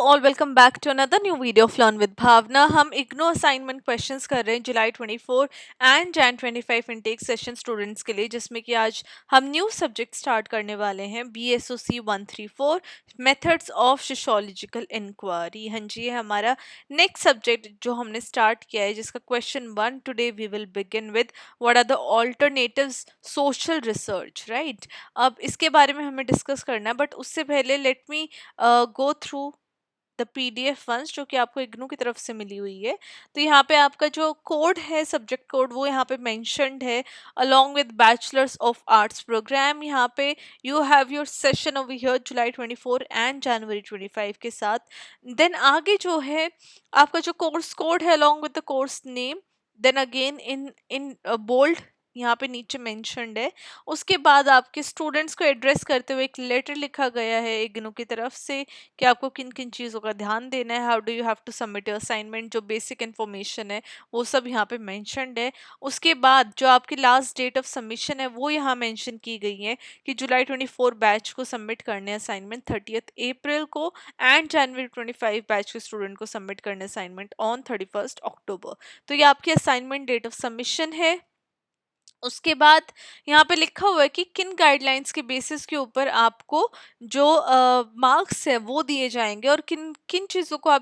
All welcome back to another new video of learn with Bhavna. हम IGNOU assignment questions कर रहे हैं जुलाई 24 and Jan 25 intake session students के लिए, जिसमें कि आज हम न्यू सब्जेक्ट स्टार्ट करने वाले हैं BSOC 134 methods of sociological inquiry. हाँ जी, ये हमारा नेक्स्ट सब्जेक्ट जो हमने स्टार्ट किया है, जिसका question 1 today we will begin with what are the alternatives social research, right. अब इसके बारे में हमें डिस्कस करना है, बट उससे पहले let me go through the PDF once जो कि आपको इग्नू की तरफ से मिली हुई है। तो यहाँ पे आपका जो कोड है, सब्जेक्ट कोड, वो यहाँ पे मेंशन्ड है along with bachelors of arts programme. यहाँ पे you have your session over here जुलाई 24 एंड जनवरी 25 के साथ। देन आगे जो है आपका जो कोर्स कोड है along with the course name, then again in in bold यहाँ पे नीचे मेंशन्ड है। उसके बाद आपके स्टूडेंट्स को एड्रेस करते हुए एक लेटर लिखा गया है इग्नू की तरफ से कि आपको किन किन चीज़ों का ध्यान देना है, how do you have to submit your assignment, जो बेसिक इन्फॉर्मेशन है वो सब यहाँ पे मेंशन्ड है। उसके बाद जो आपकी लास्ट डेट ऑफ सबमिशन है वो यहाँ मेंशन की गई है कि जुलाई 24 बैच को सबमिट करने असाइनमेंट 30 अप्रैल को एंड जनवरी 25 बैच के स्टूडेंट को सबमिट करने असाइनमेंट ऑन 31 अक्टूबर। तो ये आपकी असाइनमेंट डेट ऑफ सबमिशन है। उसके बाद यहाँ पे लिखा हुआ है कि किन गाइडलाइंस के बेसिस के ऊपर आपको जो मार्क्स है वो दिए जाएंगे और किन किन चीज़ों को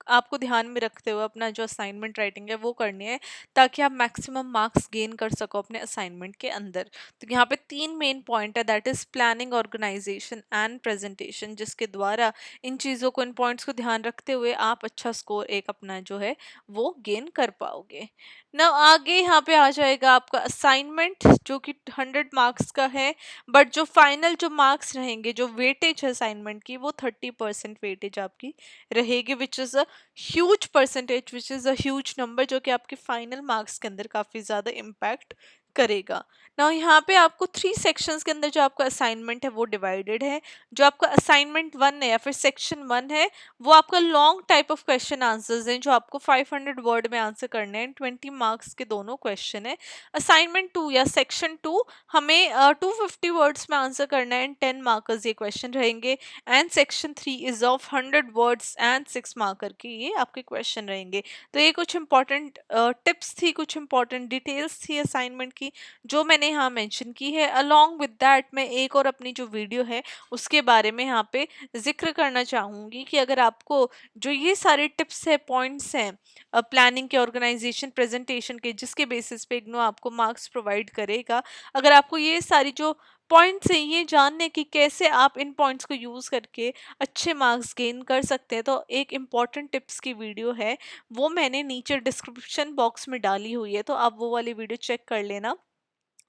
आपको ध्यान में रखते हुए अपना जो असाइनमेंट राइटिंग है वो करनी है, ताकि आप मैक्सिमम मार्क्स गेन कर सको अपने असाइनमेंट के अंदर। तो यहाँ पे 3 मेन पॉइंट है, that is planning, organisation and presentation, जिसके द्वारा इन चीज़ों को, इन पॉइंट्स को ध्यान रखते हुए आप अच्छा स्कोर एक अपना जो है वो गेन कर पाओगे ना। आगे यहाँ पे आ जाएगा आपका असाइनमेंट जो कि 100 मार्क्स का है, बट जो फाइनल जो मार्क्स रहेंगे, जो वेटेज है असाइनमेंट की, वो 30% वेटेज आपकी रहेगी, which is a huge percentage, which is a huge number, जो कि आपके फाइनल मार्क्स के अंदर काफ़ी ज़्यादा इम्पैक्ट करेगा ना। यहाँ पे आपको 3 सेक्शंस के अंदर जो आपका असाइनमेंट है वो डिवाइडेड है। जो आपका असाइनमेंट 1 है या फिर सेक्शन 1 है, वो आपका long type of question answers हैं जो आपको 500 वर्ड में आंसर करने हैं। 20 मार्क्स के दोनों क्वेश्चन है। असाइनमेंट 2 या सेक्शन 2 हमें 250 वर्ड्स में आंसर करना है एंड 10 मार्कर्स ये क्वेश्चन रहेंगे। And section 3 is of 100 words and 6 marker के ये आपके क्वेश्चन रहेंगे। तो ये कुछ इंपॉर्टेंट टिप्स थी, कुछ इंपॉर्टेंट डिटेल्स थी असाइनमेंट की, जो मैंने यहाँ मेंशन की है। अलोंग विद दैट मैं एक और अपनी जो वीडियो है उसके बारे में यहाँ पे जिक्र करना चाहूँगी कि अगर आपको जो ये सारे टिप्स है, पॉइंट्स हैं प्लानिंग के, ऑर्गेनाइजेशन, प्रेजेंटेशन के, जिसके बेसिस पे इग्नू आपको मार्क्स प्रोवाइड करेगा, अगर आपको ये सारी जो पॉइंट्स हैं ये जानने की कैसे आप इन पॉइंट्स को यूज़ करके अच्छे मार्क्स गेन कर सकते हैं, तो एक इम्पॉर्टेंट टिप्स की वीडियो है, वो मैंने नीचे डिस्क्रिप्शन बॉक्स में डाली हुई है, तो आप वो वाली वीडियो चेक कर लेना,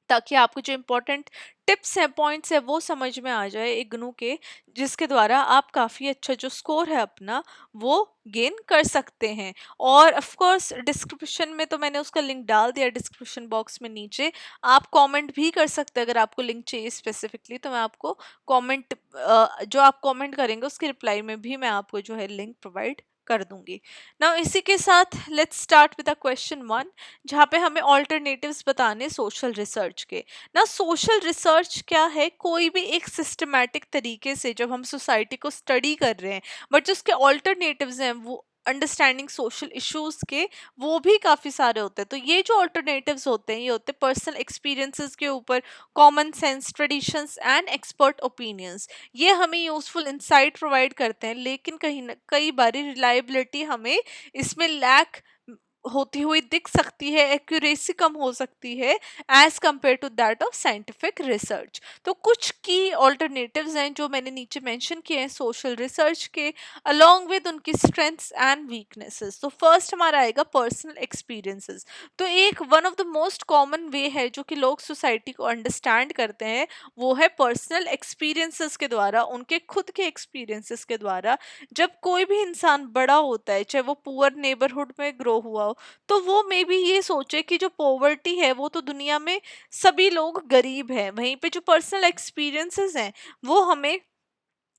ताकि आपको जो इम्पोर्टेंट टिप्स हैं, पॉइंट्स है, वो समझ में आ जाए इग्नू के, जिसके द्वारा आप काफ़ी अच्छा जो स्कोर है अपना वो गेन कर सकते हैं। और ऑफ कोर्स डिस्क्रिप्शन में तो मैंने उसका लिंक डाल दिया, डिस्क्रिप्शन बॉक्स में नीचे आप कमेंट भी कर सकते हैं। अगर आपको लिंक चाहिए स्पेसिफिकली तो मैं आपको कमेंट, जो आप कमेंट करेंगे उसके रिप्लाई में भी मैं आपको जो है लिंक प्रोवाइड कर दूंगी ना। इसी के साथ let's start with the question 1, जहाँ पे हमें ऑल्टरनेटिव्स बताने सोशल रिसर्च के ना। सोशल रिसर्च क्या है? कोई भी एक सिस्टमैटिक तरीके से जब हम सोसाइटी को स्टडी कर रहे हैं, बट जो उसके ऑल्टरनेटिव्स हैं वो अंडरस्टैंडिंग सोशल इश्यूज के, वो भी काफ़ी सारे होते हैं। तो ये जो ऑल्टरनेटिव्स होते हैं ये होते हैं पर्सनल एक्सपीरियंसेस के ऊपर, common sense, traditions and expert opinions. ये हमें यूजफुल इंसाइट प्रोवाइड करते हैं, लेकिन कई बार रिलायबिलिटी हमें इसमें लैक होती हुई दिख सकती है, एक्यूरेसी कम हो सकती है as compare to that of scientific research. तो कुछ की ऑल्टरनेटिव्स हैं जो मैंने नीचे मेंशन किए हैं सोशल रिसर्च के, अलोंग विद उनकी स्ट्रेंथ्स एंड वीकनेसेस। तो फर्स्ट हमारा आएगा पर्सनल एक्सपीरियंसेस। तो एक one of the most common वे है जो कि लोग सोसाइटी को अंडरस्टैंड करते हैं, वो है पर्सनल एक्सपीरियंसेस के द्वारा, उनके खुद के एक्सपीरियंसेस के द्वारा। जब कोई भी इंसान बड़ा होता है, चाहे वो पुअर नेबरहुड में ग्रो हुआ हो, तो वो मे बी ये सोचे कि जो पॉवर्टी है वो तो दुनिया में सभी लोग गरीब हैं, वहीं पे जो पर्सनल एक्सपीरियंसेस हैं वो हमें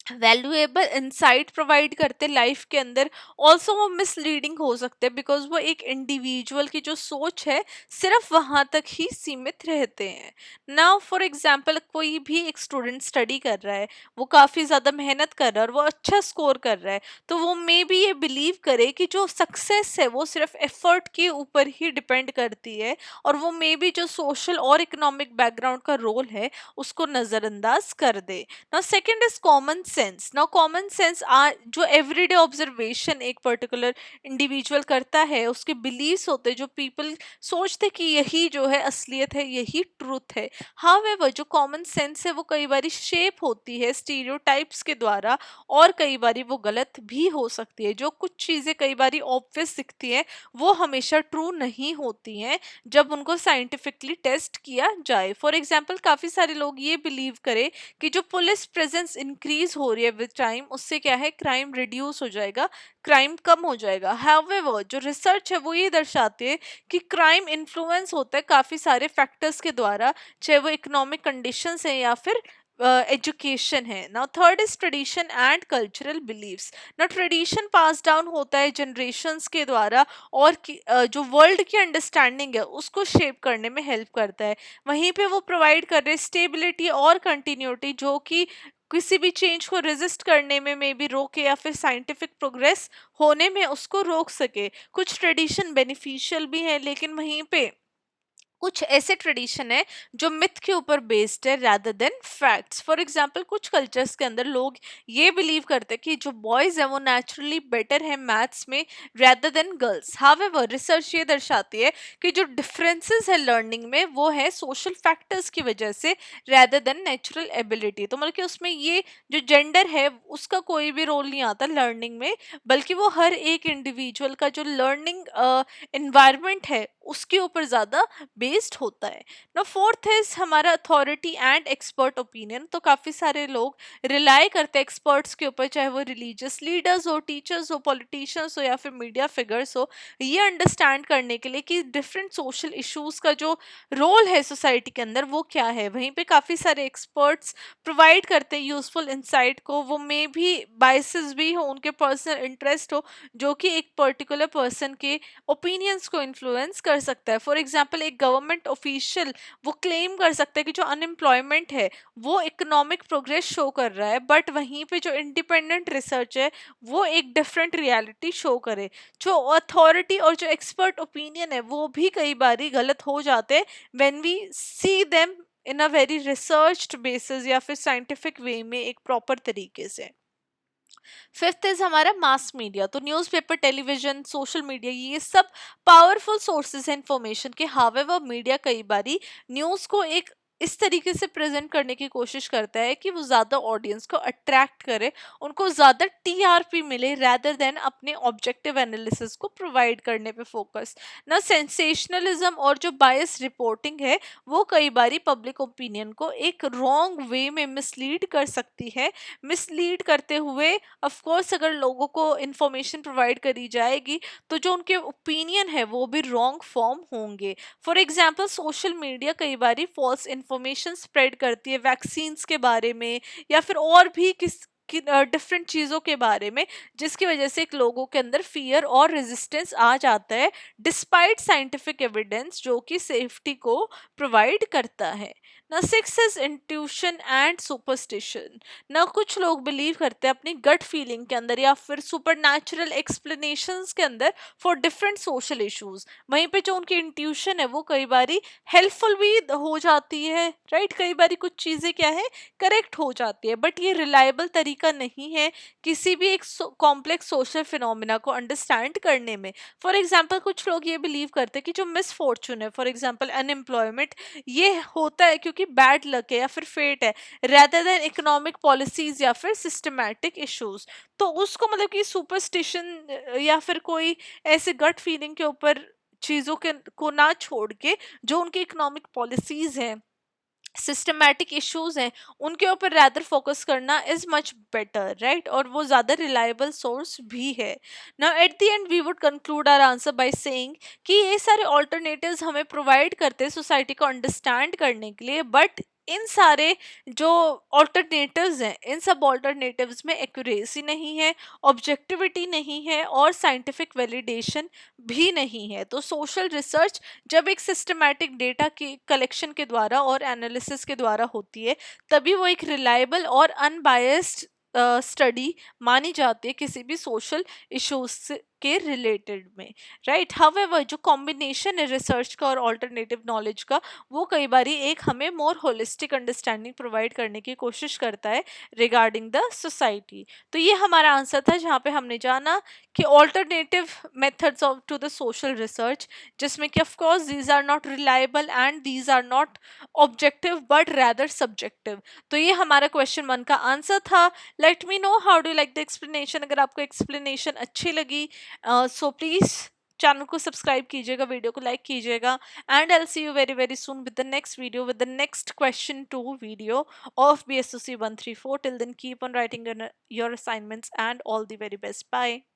वैल्यूएबल इंसाइट प्रोवाइड करते लाइफ के अंदर, ऑल्सो वो मिसलीडिंग हो सकते हैं बिकॉज वो एक इंडिविजुअल की जो सोच है सिर्फ वहाँ तक ही सीमित रहते हैं। नाउ फॉर एग्जांपल कोई भी एक स्टूडेंट स्टडी कर रहा है, वो काफ़ी ज़्यादा मेहनत कर रहा है और वो अच्छा स्कोर कर रहा है, तो वो मे बी ये बिलीव करे कि जो सक्सेस है वो सिर्फ एफर्ट के ऊपर ही डिपेंड करती है, और वो मे बी जो सोशल और इकोनॉमिक बैकग्राउंड का रोल है उसको नज़रअंदाज कर दे। Now second is common sense. Now common sense जो एवरीडे ऑब्जर्वेशन एक पर्टिकुलर इंडिविजुअल करता है, उसके बिलीव्स होते हैं जो पीपल सोचते कि यही जो है असलियत है, यही ट्रूथ है। हाउएवर जो कॉमन सेंस है वो कई बार शेप होती है स्टीरियोटाइप्स के द्वारा, और कई बार वो गलत भी हो सकती है। जो कुछ चीज़ें कई बार ऑब्वियस दिखती हैं वो हमेशा ट्रू नहीं होती हैं जब उनको साइंटिफिकली टेस्ट किया जाए। फॉर एग्जाम्पल काफ़ी सारे लोग ये बिलीव करें कि जो पुलिस प्रेजेंस इंक्रीज हो रही है विद टाइम, उससे क्या है क्राइम रिड्यूस हो जाएगा, क्राइम कम हो जाएगा। हाउएवर जो रिसर्च है वो ये दर्शाती है कि क्राइम इन्फ्लुएंस होता है काफ़ी सारे फैक्टर्स के द्वारा, चाहे वो इकोनॉमिक कंडीशंस है या फिर एजुकेशन है। Now third is tradition and cultural believes. ना ट्रेडिशन पास डाउन होता है जनरेशन्स के द्वारा, और जो वर्ल्ड की अंडरस्टैंडिंग है उसको शेप करने में हेल्प करता है। वहीं पे वो प्रोवाइड कर रहे स्टेबिलिटी और कंटिन्यूटी जो कि किसी भी चेंज को रेजिस्ट करने में मे बी रोके या फिर साइंटिफिक प्रोग्रेस होने में उसको रोक सके। कुछ ट्रेडिशन बेनिफिशियल भी है, लेकिन वहीं पे कुछ ऐसे ट्रेडिशन है जो मिथ के ऊपर बेस्ड है rather than facts. For example कुछ कल्चर्स के अंदर लोग ये बिलीव करते हैं कि जो बॉयज हैं वो नेचुरली बेटर है मैथ्स में rather than girls. However research ये दर्शाती है कि जो डिफरेंसेस है लर्निंग में वो है सोशल फैक्टर्स की वजह से rather देन नेचुरल एबिलिटी। तो मतलब कि उसमें ये जो जेंडर है उसका कोई भी रोल नहीं आता लर्निंग में, बल्कि वो हर एक इंडिविजुअल का जो लर्निंग इन्वायरमेंट है उसके ऊपर ज़्यादा बेस्ड होता है। ना फोर्थ इज हमारा अथॉरिटी एंड एक्सपर्ट ओपिनियन। तो काफ़ी सारे लोग रिलाई करते हैं एक्सपर्ट्स के ऊपर, चाहे वो रिलीजियस लीडर्स हो, टीचर्स हो, पॉलिटिशियंस हो या फिर मीडिया फिगर्स हो, ये अंडरस्टैंड करने के लिए कि डिफरेंट सोशल इश्यूज का जो रोल है सोसाइटी के अंदर वो क्या है। वहीं पे काफ़ी सारे एक्सपर्ट्स प्रोवाइड करते हैं यूजफुल इंसाइट को, वो मे भी बाइसेस भी हो, उनके पर्सनल इंटरेस्ट हो जो कि एक पर्टिकुलर पर्सन के ओपिनियंस को इन्फ्लुएंस कर सकता है। फॉर एग्जाम्पल एक गवर्नमेंट ऑफिशियल वो क्लेम कर सकता है कि जो अनएम्प्लॉयमेंट है वो इकोनॉमिक प्रोग्रेस शो कर रहा है, बट वहीं पे जो इंडिपेंडेंट रिसर्च है वो एक डिफरेंट रियलिटी शो करे। जो अथॉरिटी और जो एक्सपर्ट ओपिनियन है वो भी कई बारी गलत हो जाते हैं when we see them in a very researched basis या फिर साइंटिफिक वे में एक प्रॉपर तरीके से। फिफ्थ इज हमारा मास मीडिया। तो न्यूज़पेपर, टेलीविजन, सोशल मीडिया ये सब पावरफुल सोर्सेज है इंफॉर्मेशन के। हावेवर मीडिया कई बारी न्यूज़ को एक इस तरीके से प्रेजेंट करने की कोशिश करता है कि वो ज़्यादा ऑडियंस को अट्रैक्ट करे, उनको ज़्यादा टीआरपी मिले रैदर देन अपने ऑब्जेक्टिव एनालिसिस को प्रोवाइड करने पे फोकस। ना सेंसेशनलिज्म और जो बायस रिपोर्टिंग है वो कई बारी पब्लिक ओपिनियन को एक रॉन्ग वे में मिसलीड कर सकती है। मिसलीड करते हुए ऑफ कोर्स अगर लोगों को इंफॉर्मेशन प्रोवाइड करी जाएगी तो जो उनके ओपिनियन है वो भी रॉन्ग फॉर्म होंगे। फॉर एग्जांपल सोशल मीडिया कई बारी फॉल्स इंफॉर्मेशन स्प्रेड करती है वैक्सीन्स के बारे में या फिर और भी किस डिफरेंट चीज़ों के बारे में, जिसकी वजह से एक लोगों के अंदर फियर और रेजिस्टेंस आ जाता है डिस्पाइट साइंटिफिक एविडेंस जो कि सेफ्टी को प्रोवाइड करता है। ना six is intuition and superstition. ना कुछ लोग बिलीव करते हैं अपनी गट फीलिंग के अंदर या फिर सुपर नेचुरल एक्सप्लेनेशंस के अंदर फॉर डिफरेंट सोशल इश्यूज। वहीं पे जो उनकी इंट्यूशन है वो कई बारी हेल्पफुल भी हो जाती है, राइट। कई बारी कुछ चीज़ें क्या है करेक्ट हो जाती है, बट ये रिलायबल तरीका नहीं है किसी भी एक कॉम्प्लेक्स सोशल फिनोमिना को अंडरस्टैंड करने में। फॉर एग्जाम्पल कुछ लोग ये बिलीव करते हैं कि जो मिसफॉर्चून है, फॉर एग्जाम्पल अनएम्प्लॉयमेंट, ये होता है क्योंकि बैड लक है या फिर फेट है rather देन इकोनॉमिक पॉलिसीज या फिर सिस्टमैटिक इश्यूज। तो उसको मतलब कि सुपरस्टिशन या फिर कोई ऐसे गट फीलिंग के ऊपर चीज़ों के को ना छोड़ के जो उनकी इकोनॉमिक पॉलिसीज हैं, सिस्टमैटिक इश्यूज हैं, उनके ऊपर रैदर फोकस करना इज मच बेटर, राइट। और वो ज़्यादा रिलायबल सोर्स भी है। Now at the end we would conclude our answer by saying कि ये सारे ऑल्टरनेटिव्स हमें प्रोवाइड करते हैं सोसाइटी को अंडरस्टैंड करने के लिए, बट इन सारे जो ऑल्टरनेटिव्स हैं, इन सब ऑल्टरनेटिव्स में एक्यूरेसी नहीं है, ऑब्जेक्टिविटी नहीं है और साइंटिफिक वैलिडेशन भी नहीं है। तो सोशल रिसर्च जब एक सिस्टमैटिक डेटा की कलेक्शन के द्वारा और एनालिसिस के द्वारा होती है, तभी वो एक रिलायबल और अनबायस्ड स्टडी मानी जाती है किसी भी सोशल इश्यूज के रिलेटेड में, राइट। हाउएवर जो कॉम्बिनेशन है रिसर्च का और ऑल्टरनेटिव नॉलेज का, वो कई बारी एक हमें मोर होलिस्टिक अंडरस्टैंडिंग प्रोवाइड करने की कोशिश करता है रिगार्डिंग द सोसाइटी। तो ये हमारा आंसर था, जहाँ पे हमने जाना कि alternative methods of to the social research, जिसमें कि of course these are not reliable and these are not objective but rather subjective. तो ये हमारा क्वेश्चन 1 का आंसर था। Let me know how do like the explanation. अगर आपको explanation अच्छी लगी सो प्लीज चैनल को सब्सक्राइब कीजिएगा, वीडियो को लाइक कीजिएगा, and I'll see you very very soon with the next video, with the next question 2 video of BSOC 134. Till then, keep on writing your assignments and all the very best. Bye.